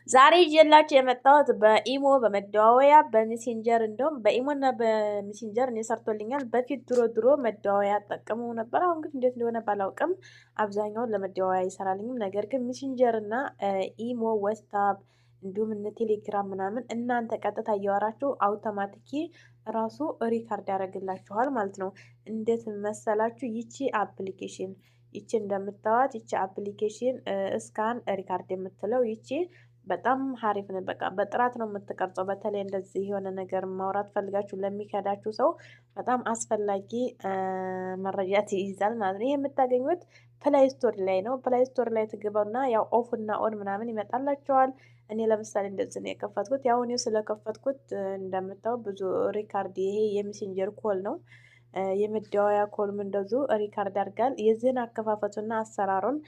ዛሬ ይዤላችሁ የመጣሁት በኢሞ በመደዋወያ በሜሴንጀር እንደውም በኢሞና በሜሴንጀር እኔ ሰርቶልኛል። በፊት ድሮ መደዋወያ እጠቀመው ነበር። አሁን ግን እንዴት እንደሆነ ባላውቅም አብዛኛውን ለመደዋወያ ይሰራልኝም። ነገር ግን ሜሴንጀር እና ኢሞ፣ ዋትስአፕ እንዲሁም እነ ቴሌግራም ምናምን እናንተ ቀጥታ እያወራችሁ አውቶማቲኪ ራሱ ሪካርድ ያደርግላችኋል ማለት ነው። እንዴት መሰላችሁ? ይቺ እንደምታዋት ይቺ አፕሊኬሽን እስካን ሪካርድ የምትለው ይቺ በጣም ሀሪፍ ነው። በቃ በጥራት ነው የምትቀርጸው። በተለይ እንደዚህ የሆነ ነገር ማውራት ፈልጋችሁ ለሚከዳችሁ ሰው በጣም አስፈላጊ መረጃ ይይዛል ማለት ነው። ይሄ የምታገኙት ፕላይ ስቶር ላይ ነው። ፕላይ ስቶር ላይ ትገባና ያው ኦፍ እና ኦን ምናምን ይመጣላቸዋል። እኔ ለምሳሌ እንደዚህ ነው የከፈትኩት። ያው እኔ ስለከፈትኩት እንደምታው ብዙ ሪካርድ ይሄ የሜሴንጀር ኮል ነው። የመደዋወያ ኮልም እንደዚሁ ሪካርድ አድርጋል። የዚህን አከፋፈቱና አሰራሩን